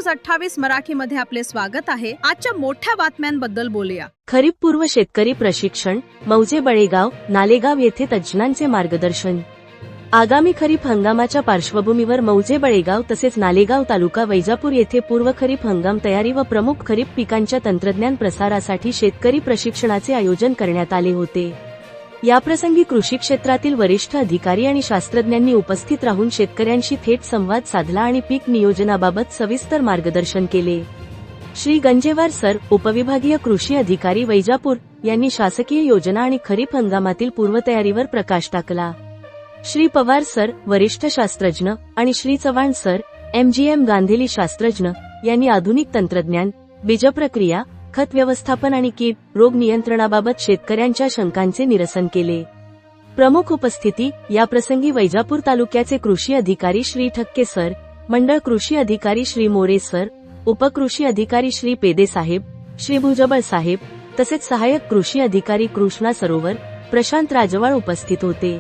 News 28 मराठीमध्ये आपले स्वागत आहे। आजच्या मोठ्या बातम्यांबद्दल बोलूया। खरीप पूर्व शेतकरी प्रशिक्षण मौजे बळेगाव नालेगाव येथे तज्ज्ञांचे मार्गदर्शन। आगामी खरीप हंगामाच्या पार्श्वभूमीवर मौजे बळेगाव तसेच नालेगाव तालुका वैजापूर येथे पूर्व खरीप हंगाम तयारी व प्रमुख खरीप पिकांच्या तंत्रज्ञान प्रसारासाठी शेतकरी प्रशिक्षणाचे आयोजन करण्यात आले होते। याप्रसंगी कृषी क्षेत्रातील वरिष्ठ अधिकारी आणि शास्त्रज्ञांनी उपस्थित राहून शेतकऱ्यांशी थेट संवाद साधला आणि पीक नियोजनाबाबत सविस्तर मार्गदर्शन केले। श्री गंजेवार सर, उपविभागीय कृषी अधिकारी वैजापूर यांनी शासकीय योजना आणि खरीप हंगामातील पूर्वतयारीवर प्रकाश टाकला। श्री पवार सर, वरिष्ठ शास्त्रज्ञ आणि श्री चव्हाण सर, MGM गांधेली शास्त्रज्ञ यांनी आधुनिक तंत्रज्ञान, बीजप्रक्रिया, खत व्यवस्थापन आणि कीड रोग नियंत्रणाबाबत शेतकऱ्यांच्या शंकांचे निरसन केले। प्रमुख उपस्थिती याप्रसंगी वैजापूर तालुक्याचे कृषी अधिकारी श्री ठक्के सर, मंडळ कृषी अधिकारी श्री मोरे सर, उपकृषी अधिकारी श्री पेदे साहेब, श्री भुजबळ साहेब तसेच सहाय्यक कृषी अधिकारी कृष्णा सरोवर, प्रशांत राजवाळ उपस्थित होते।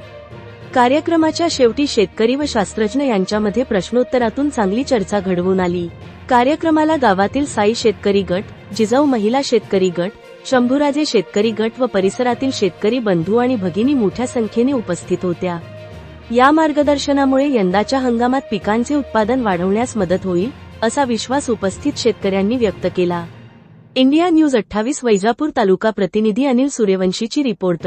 कार्यक्रमाच्या शेवटी शेतकरी व शास्त्रज्ञ यांच्यामध्ये प्रश्नोत्तरातून चांगली चर्चा घडवून आली। कार्यक्रमाला गावातील साई शेतकरी गट, जिजाऊ महिला शेतकरी गट, शंभूराजे शेतकरी गट व परिसरातील शेतकरी बंधू आणि भगिनी मोठ्या संख्येने उपस्थित होत्या। या मार्गदर्शनामुळे यंदाच्या हंगामात पिकांचे उत्पादन वाढवण्यास मदत होईल असा विश्वास उपस्थित शेतकऱ्यांनी व्यक्त केला। इंडिया न्यूज 28 वैजापूर तालुका प्रतिनिधी अनिल सूर्यवंशीची रिपोर्ट।